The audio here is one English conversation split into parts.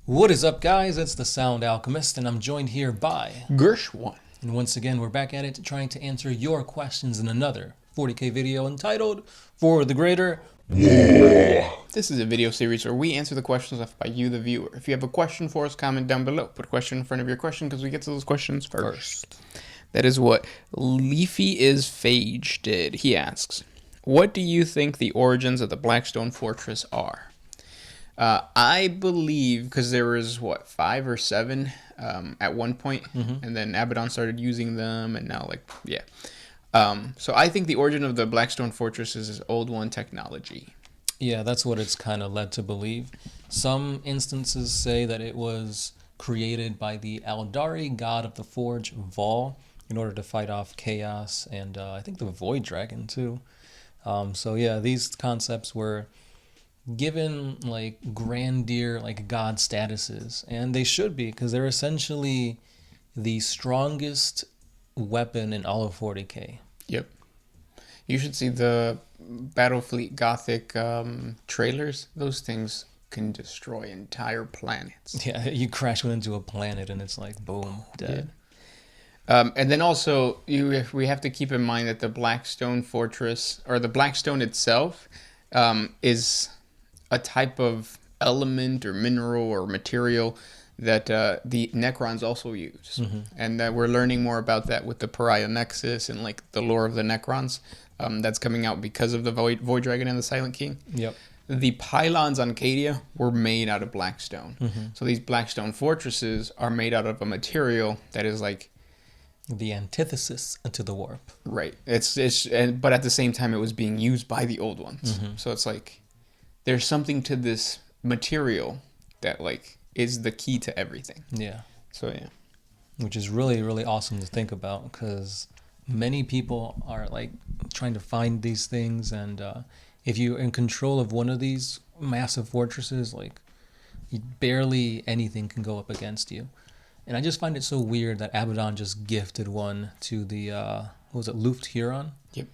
What is up, guys? It's the Sound Alchemist, and I'm joined here by Gershwin. And once again, we're back at it trying to answer your questions in another 40K video entitled For the Greater. This is a video series where we answer the questions left by you, the viewer. If you have a question for us, comment down below. Put a question in front of your question because we get to those questions first. That is what Leafy is Phage did. He asks, what do you think the origins of the Blackstone Fortress are? I believe, because there was, 5 or 7 at one point, and then Abaddon started using them, and now, so I think the origin of the Blackstone Fortress is old one technology. Yeah, that's what it's kind of led to believe. Some instances say that it was created by the Eldari god of the Forge, Vol, in order to fight off Chaos, and I think the Void Dragon, too. So yeah, these concepts were given like grandeur, like god statuses, and they should be, because they're essentially the strongest weapon in all of 40k. Yep. You should see the Battlefleet Gothic trailers. Those things can destroy entire planets. Yeah, you crash one into a planet and it's like boom, dead. And then also we have to keep in mind that the Blackstone Fortress, or the Blackstone itself, is a type of element or mineral or material that the Necrons also use. And that we're learning more about that with the Pariah Nexus and like the lore of the Necrons that's coming out because of the Void Dragon and the Silent King. Yep. The pylons on Cadia were made out of Blackstone. So these Blackstone fortresses are made out of a material that is like the antithesis to the warp. Right. But at the same time it was being used by the old ones. So it's like there's something to this material that like is the key to everything. Yeah. So yeah. Which is really, really awesome to think about, because many people are like trying to find these things, and if you're in control of one of these massive fortresses, like barely anything can go up against you. And I just find it so weird that Abaddon just gifted one to the what was it, Luft Huron? Yep.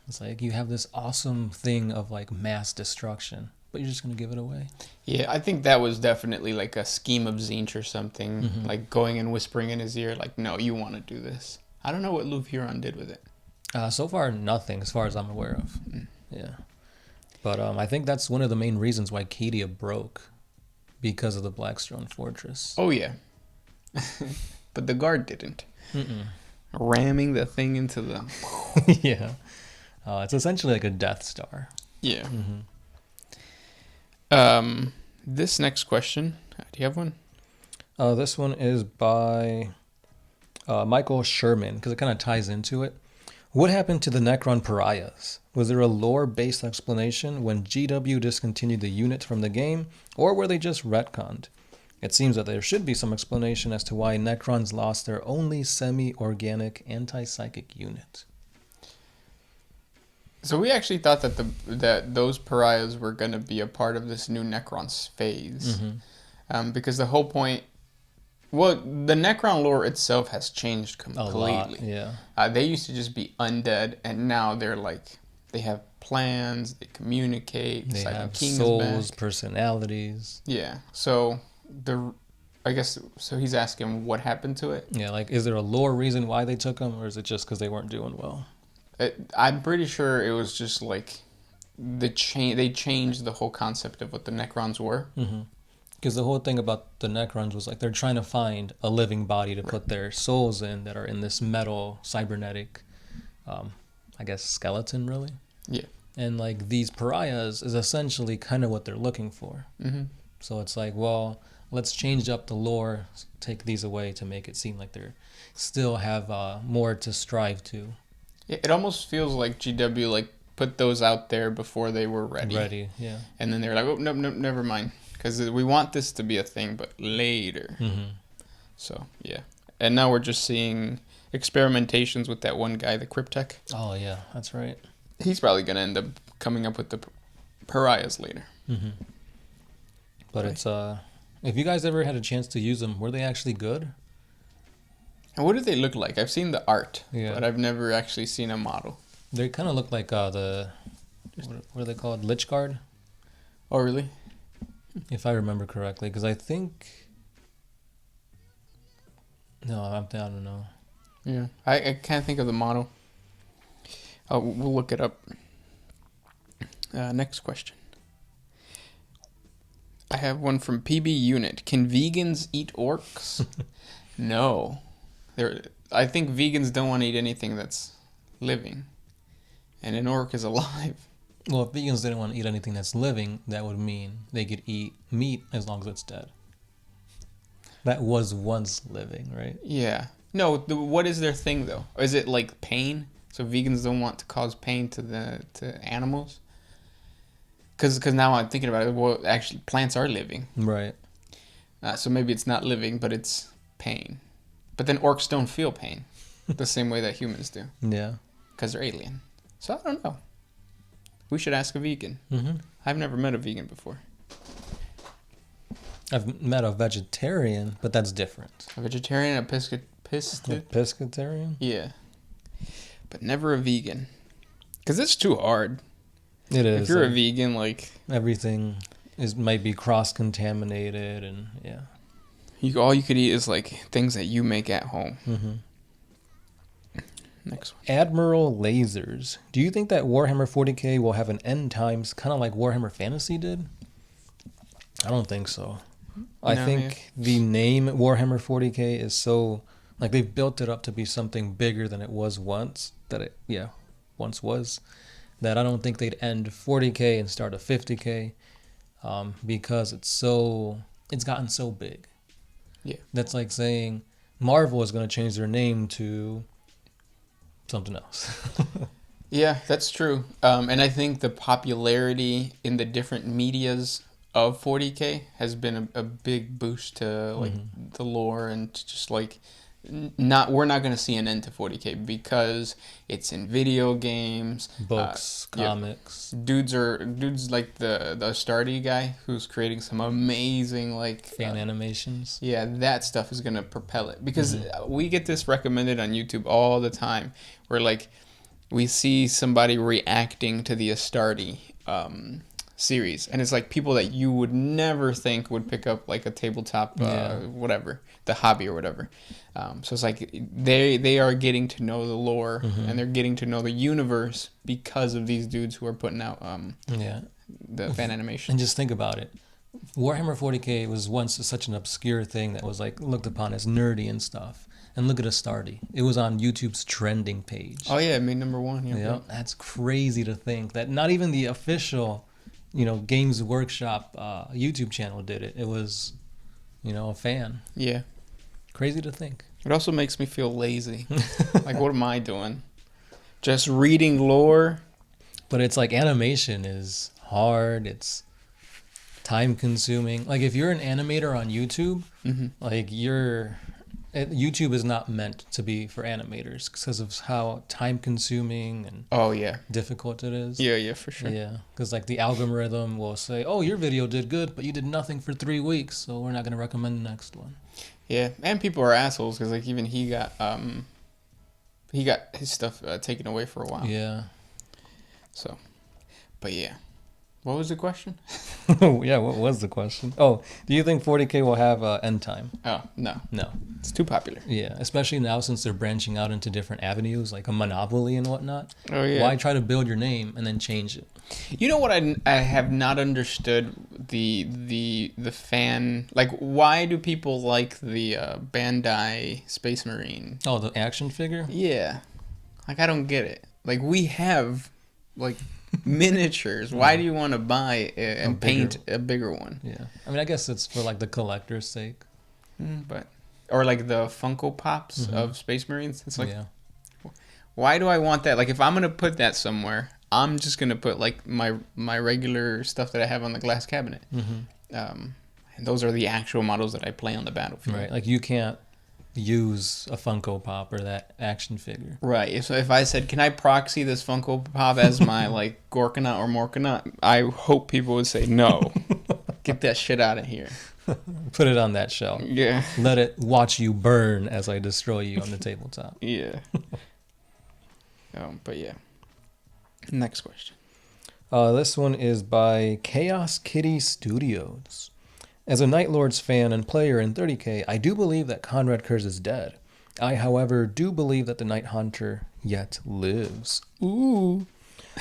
It's like you have this awesome thing of like mass destruction, but you're just gonna give it away. Yeah, I think that was definitely like a scheme of Zinch or something, like going and whispering in his ear, like, no, you want to do this. I don't know what Luft Huron did with it. So far, nothing, as far as I'm aware of. Yeah. But I think that's one of the main reasons why Cadia broke, because of the Blackstone Fortress. Oh, yeah. But the guard didn't. Ramming the thing into them. Yeah. It's essentially like a Death Star. Yeah. This next question, do you have one? This one is by Michael Sherman, because it kind of ties into it. What happened to the Necron pariahs? Was there a lore-based explanation when GW discontinued the unit from the game, or were they just retconned? It seems that there should be some explanation as to why Necrons lost their only semi-organic anti-psychic unit. So we actually thought that those pariahs were going to be a part of this new Necrons phase. Because the whole point... Well, the Necron lore itself has changed completely. A lot, yeah. They used to just be undead, and now they're like... They have plans, they communicate. They Silent have King souls, is back. Personalities. Yeah, so... I guess, so he's asking what happened to it? Yeah, like, is there a lore reason why they took them, or is it just because they weren't doing well? I'm pretty sure it was just like they changed the whole concept of what the Necrons were. Because the whole thing about the Necrons was like they're trying to find a living body to put their souls in that are in this metal cybernetic, I guess, skeleton, really. Yeah. And like these pariahs is essentially kind of what they're looking for. So it's like, well, let's change up the lore, take these away to make it seem like they're still have more to strive to. It almost feels like GW like put those out there before they were ready. Ready, yeah. And then they're like, oh, no, never mind. Because we want this to be a thing, but later. So, yeah. And now we're just seeing experimentations with that one guy, the Cryptech. Oh, yeah, that's right. He's probably going to end up coming up with the pariahs later. But it's, if you guys ever had a chance to use them, were they actually good? And what do they look like? I've seen the art, Yeah. but I've never actually seen a model. They kind of look like what are they called? Lich Guard? Oh, really? if I remember correctly, because I think. No, I don't know. Yeah, I can't think of the model. Oh, we'll look it up. Next question. I have one from PB Unit. Can vegans eat orcs? No. I think vegans don't want to eat anything that's living. And an orc is alive. Well, if vegans didn't want to eat anything that's living, that would mean they could eat meat as long as it's dead. That was once living, right? Yeah. No, what is their thing, though? Is it like pain? So vegans don't want to cause pain to animals? Because now I'm thinking about it, well, actually, plants are living. Right. So maybe it's not living, but it's pain. But then orcs don't feel pain the same way that humans do. Yeah. Because they're alien. So I don't know. We should ask a vegan. Mm-hmm. I've never met a vegan before. I've met a vegetarian, but that's different. A vegetarian, a pescatarian? Yeah. But never a vegan. Because it's too hard. It is. If you're a vegan, like... Everything might be cross-contaminated, and yeah. All you could eat is, like, things that you make at home. Mm-hmm. Next one. Admiral Lasers. Do you think that Warhammer 40K will have an end times, kind of like Warhammer Fantasy did? I don't think so. I think the name Warhammer 40K is so... Like, they've built it up to be something bigger than it was once. Once was. That I don't think they'd end 40K and start a 50K. Because it's gotten so big. Yeah. That's like saying Marvel is going to change their name to something else. Yeah, that's true. And I think the popularity in the different medias of 40K has been a big boost to like the lore and to just like we're not going to see an end to 40K because it's in video games, books, comics. Dudes like the Astardi guy who's creating some amazing like fan animations. Yeah, that stuff is going to propel it because we get this recommended on YouTube all the time where like we see somebody reacting to the Astardi series, and it's like people that you would never think would pick up like a tabletop whatever, the hobby or whatever. So it's like they are getting to know the lore and they're getting to know the universe because of these dudes who are putting out the fan animation. And just think about it. Warhammer 40K was once such an obscure thing that was like looked upon as nerdy and stuff. And look at Astardi. It was on YouTube's trending page. Oh yeah, it made #1. Yeah, that's crazy to think that not even the official Games Workshop YouTube channel did it. It was, a fan. Yeah. Crazy to think. It also makes me feel lazy. Like, what am I doing? Just reading lore? But it's like animation is hard. It's time consuming. Like, if you're an animator on YouTube, like YouTube is not meant to be for animators because of how time consuming and difficult it is. Yeah, for sure. Yeah, because like the algorithm will say, oh, your video did good, but you did nothing for 3 weeks, so we're not going to recommend the next one. Yeah, and people are assholes because like even he got his stuff taken away for a while. Yeah. So, but yeah. What was the question? Yeah, what was the question? Oh, do you think 40K will have end time? Oh, no. No. It's too popular. Yeah, especially now since they're branching out into different avenues, like a monopoly and whatnot. Oh, yeah. Why try to build your name and then change it? You know what I have not understood the fan... Like, why do people like the Bandai Space Marine? Oh, the action figure? Yeah. Like, I don't get it. Like, we have, like... miniatures. Why do you want to buy and paint a bigger one? Yeah, I mean, I guess it's for like the collector's sake. Or like the Funko Pops of Space Marines. It's like, why do I want that? Like, if I'm gonna put that somewhere, I'm just gonna put like my regular stuff that I have on the glass cabinet. And those are the actual models that I play on the battlefield. Right, like you can't use a Funko Pop or that action figure. Right. So if I said, can I proxy this Funko Pop as my like Gorkanaut or Morkanaut, I hope people would say no. Get that shit out of here. Put it on that shelf. Yeah. Let it watch you burn as I destroy you on the tabletop. Yeah. But yeah. Next question. This one is by Chaos Kitty Studios. As a Night Lords fan and player in 30K, I do believe that Conrad Curze is dead. I, however, do believe that the Night Hunter yet lives. Ooh.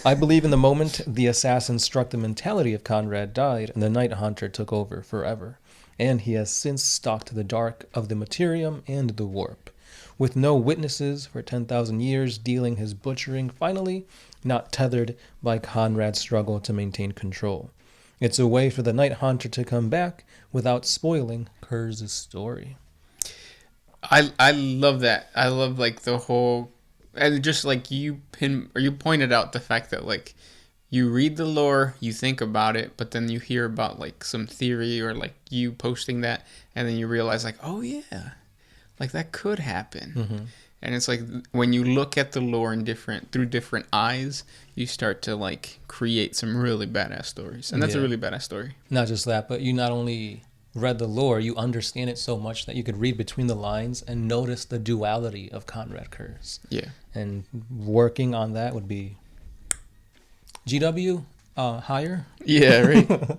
I believe in the moment the assassin struck, the mentality of Conrad died, and the Night Hunter took over forever. And he has since stalked the dark of the Materium and the Warp. With no witnesses for 10,000 years dealing his butchering, finally not tethered by Conrad's struggle to maintain control. It's a way for the Night Hunter to come back without spoiling Curze's story. I love that. I love like the whole, and just like you pointed out the fact that like you read the lore, you think about it, but then you hear about like some theory or like you posting that, and then you realize like, oh yeah, like that could happen. Mm-hmm. And it's like when you look at the lore through different eyes, you start to like create some really badass stories. And that's a really badass story. Not just that, but you not only read the lore, you understand it so much that you could read between the lines and notice the duality of Conrad Curze. Yeah. And working on that would be GW higher. Yeah, right.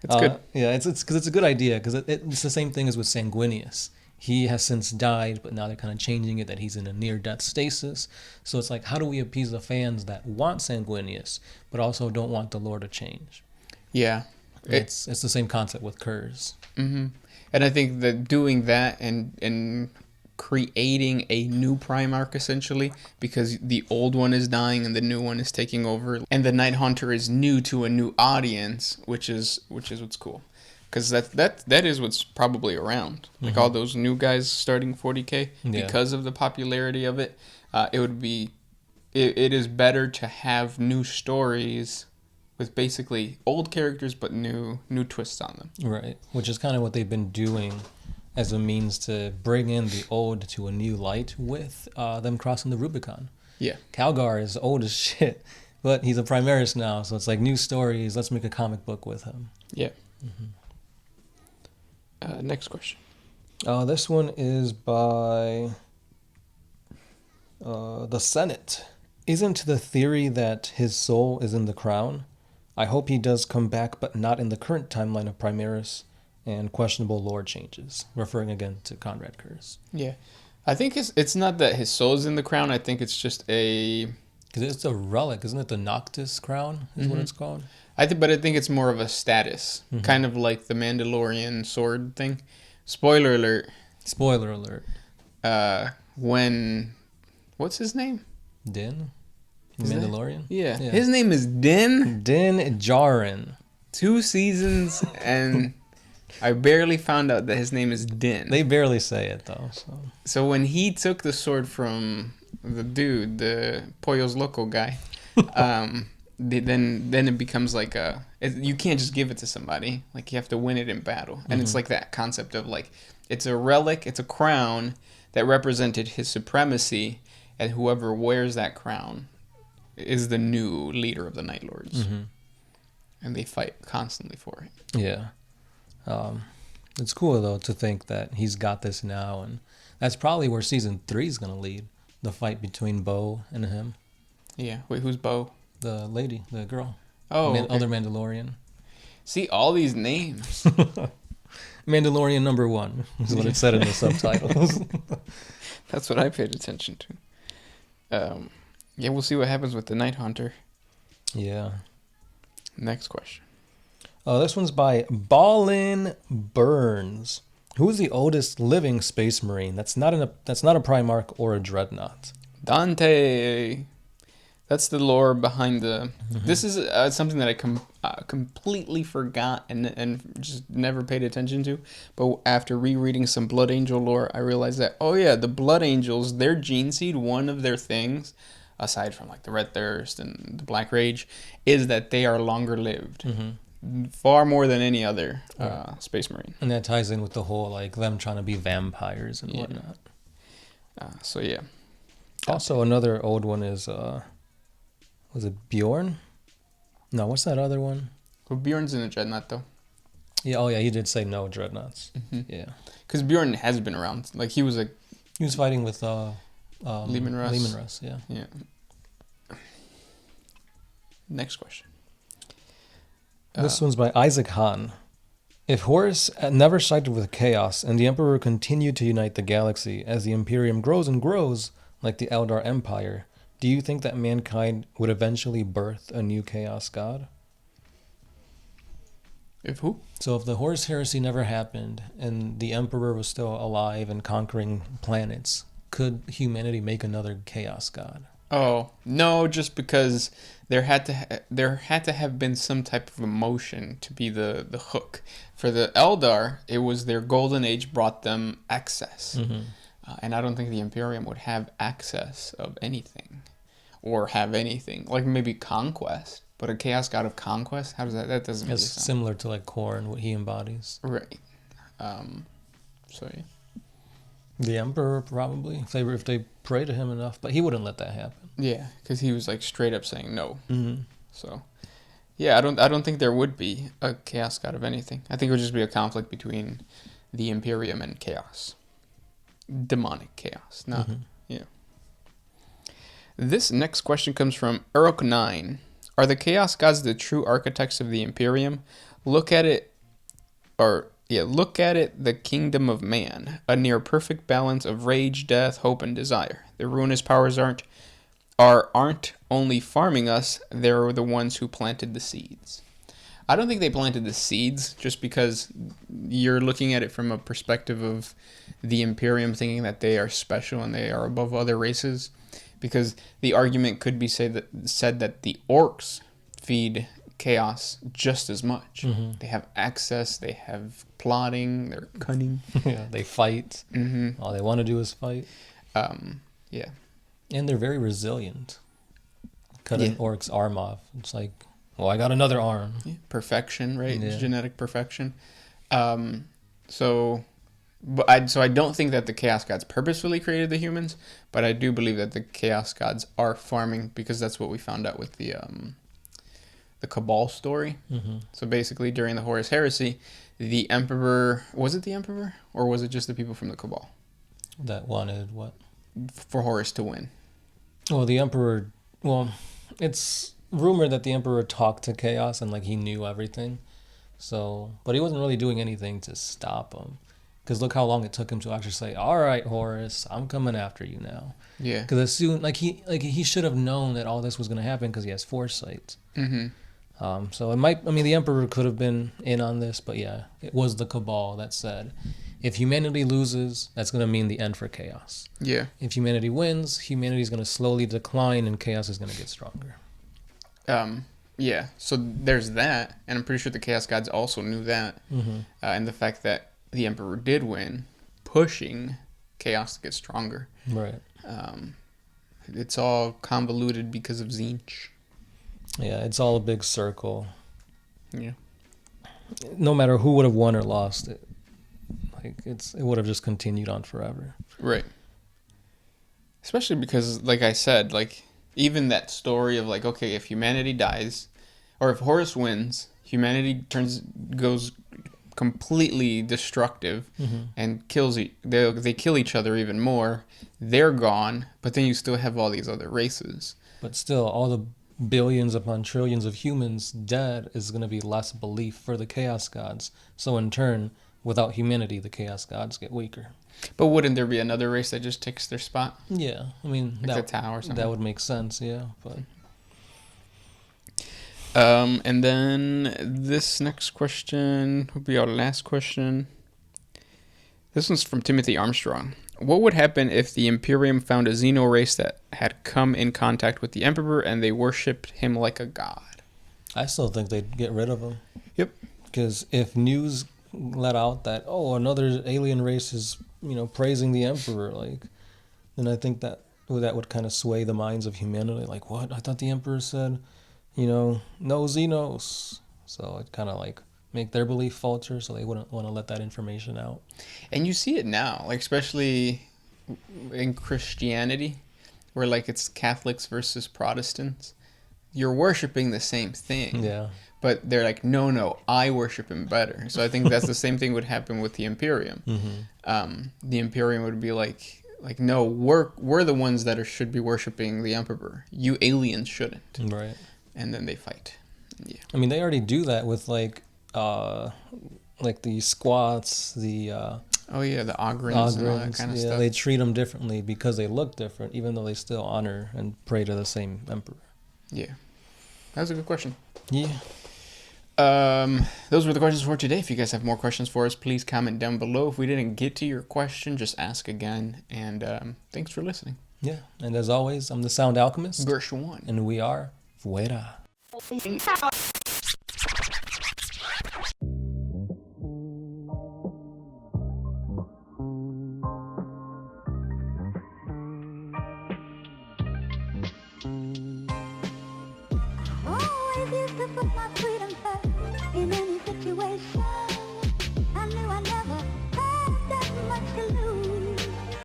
It's good. Yeah, it's because it's a good idea, because it's the same thing as with Sanguinius. He has since died, but now they're kind of changing it that he's in a near-death stasis. So it's like, how do we appease the fans that want Sanguinius, but also don't want the lore to change? Yeah. It's the same concept with Curze. Mm-hmm. And I think that doing that and creating a new Primarch, essentially, because the old one is dying and the new one is taking over, and the Night Hunter is new to a new audience, which is what's cool. Because that is what's probably around. Like all those new guys starting 40K, because of the popularity of it, it is better to have new stories with basically old characters but new twists on them. Right, which is kind of what they've been doing as a means to bring in the old to a new light with them crossing the Rubicon. Yeah. Calgar is old as shit, but he's a Primaris now, so it's like new stories. Let's make a comic book with him. Yeah. Next question. This one is by the Senate. Isn't the theory that his soul is in the crown? I hope he does come back, but not in the current timeline of Primaris and questionable lore changes. Referring again to Conrad Curze. Yeah. I think it's not that his soul is in the crown. I think it's just a... Because it's a relic, isn't it? The Noctis Crown is what it's called. But I think it's more of a status, kind of like the Mandalorian sword thing. Spoiler alert. Spoiler alert. What's his name? Din? Mandalorian? Yeah. His name is Din? Din Djarin. 2 seasons, and I barely found out that his name is Din. They barely say it, though. So when he took the sword from the dude, the Pollos Loco guy, then it becomes like you can't just give it to somebody. Like, you have to win it in battle. And it's like that concept of like, it's a relic, it's a crown that represented his supremacy, and whoever wears that crown is the new leader of the Night Lords. And they fight constantly for it. Yeah. It's cool, though, to think that he's got this now, and that's probably where Season 3 is going to lead. The fight between Bo and him. Yeah. Wait, who's Bo? The lady, the girl. Oh, okay. Other Mandalorian. See, all these names. Mandalorian number 1 is what it said in the subtitles. That's what I paid attention to. Yeah, we'll see what happens with the Night Hunter. Yeah. Next question. This one's by Ballin Burns. Who is the oldest living Space Marine that's not a Primarch or a Dreadnought? Dante. That's the lore behind the... This is something that I completely forgot and just never paid attention to. But after rereading some Blood Angel lore, I realized that, oh yeah, the Blood Angels, their gene seed, one of their things, aside from like the Red Thirst and the Black Rage, is that they are longer lived. Far more than any other Space Marine. And that ties in with the whole, like, them trying to be vampires and whatnot. So, yeah. Also, another old one is, was it Bjorn? No, what's that other one? Well, Bjorn's in a Dreadnought, though. Yeah, oh yeah, he did say no Dreadnoughts. Yeah. Because Bjorn has been around. Like, he was fighting with Leman Russ. Leman Russ, yeah. Yeah. Next question. This one's by Isaac Hahn. If Horus never sided with Chaos and the Emperor continued to unite the galaxy as the Imperium grows and grows, like the Eldar Empire, do you think that mankind would eventually birth a new Chaos God? If who? So if the Horus Heresy never happened and the Emperor was still alive and conquering planets, could humanity make another Chaos God? Oh no, just because there had to have been some type of emotion to be the hook. For the Eldar, it was their golden age brought them access, and I don't think the Imperium would have access of anything, or have anything like maybe conquest. But a chaos god of conquest, how does that? That doesn't. It's really sound similar to like Korn, what he embodies. right. So yeah. The Emperor probably, if they pray to him enough, but he wouldn't let that happen. Yeah, because he was like straight up saying no. Mm-hmm. So, yeah, I don't think there would be a chaos god of anything. I think it would just be a conflict between the Imperium and chaos, demonic chaos. Not yeah. This next question comes from Urok9. Are the chaos gods the true architects of the Imperium? Look at it, the kingdom of man, a near perfect balance of rage, death, hope, and desire. The ruinous powers aren't only farming us, they're the ones who planted the seeds. I don't think they planted the seeds just because you're looking at it from a perspective of the Imperium thinking that they are special and they are above other races. Because the argument could be said that the orcs feed chaos just as much. They have access, they have plotting, they're cunning. Yeah, they fight. All they want to do is fight. Yeah. And they're very resilient. Cut an orc's arm off. It's like, well, I got another arm. Yeah. Perfection, right? Yeah. Genetic perfection. So I don't think that the Chaos Gods purposefully created the humans, but I do believe that the Chaos Gods are farming because that's what we found out with the Cabal story. So basically, during the Horus Heresy, the Emperor... Was it the Emperor? Or was it just the people from the Cabal? That wanted what? For Horus to win. Well, the Emperor... Well, it's rumored that the Emperor talked to Chaos and like he knew everything. So, but he wasn't really doing anything to stop him. Because look how long it took him to actually say, "All right, Horus, I'm coming after you now." Yeah. Because as soon, he should have known that all this was going to happen because he has foresight. So it might. I mean, the Emperor could have been in on this, but yeah, it was the Cabal that said, if humanity loses, that's going to mean the end for chaos. Yeah. If humanity wins, humanity is going to slowly decline, and chaos is going to get stronger. Yeah. So there's that, and I'm pretty sure the Chaos Gods also knew that, and the fact that the Emperor did win, pushing chaos to get stronger. Right. It's all convoluted because of Tzeentch. Yeah, it's all a big circle. Yeah. No matter who would have won or lost, it would have just continued on forever. Right. Especially because, like I said, like even that story of like, okay, if humanity dies, or if Horus wins, humanity goes completely destructive and kills they kill each other even more. They're gone, but then you still have all these other races. But still, all the billions upon trillions of humans dead is going to be less belief for the Chaos Gods. So in turn, without humanity, the Chaos Gods get weaker. But wouldn't there be another race that just takes their spot? Yeah, I mean, like the Tau or something? That would make sense, yeah. But and then this next question will be our last question. This one's from Timothy Armstrong. What would happen if the Imperium found a Xeno race that had come in contact with the Emperor and they worshipped him like a god? I still think they'd get rid of him. Yep. Because if news let out that, another alien race is, praising the Emperor, then I think that would kind of sway the minds of humanity. Like, what? I thought the Emperor said, no Xenos. So it kind of make their belief falter, so they wouldn't want to let that information out. And you see it now, especially in Christianity, where it's Catholics versus Protestants. You're worshiping the same thing. Yeah. But they're like, no, I worship him better. So I think that's the same thing would happen with the Imperium. The Imperium would be like, no, we're the ones that should be worshiping the Emperor. You aliens shouldn't. Right. And then they fight. Yeah. I mean, they already do that with like the squats, the Oh yeah, the Ogrins and all that kind of yeah, stuff. they treat them differently because they look different, even though they still honor and pray to the same emperor. Yeah, that was a good question. Yeah. Those were the questions for today. If you guys have more questions for us, please comment down below. If we didn't get to your question, just ask again. And thanks for listening. Yeah, and as always, I'm the Sound Alchemist. Gershwan. And we are Fuera. Always used to put my freedom first in any situation.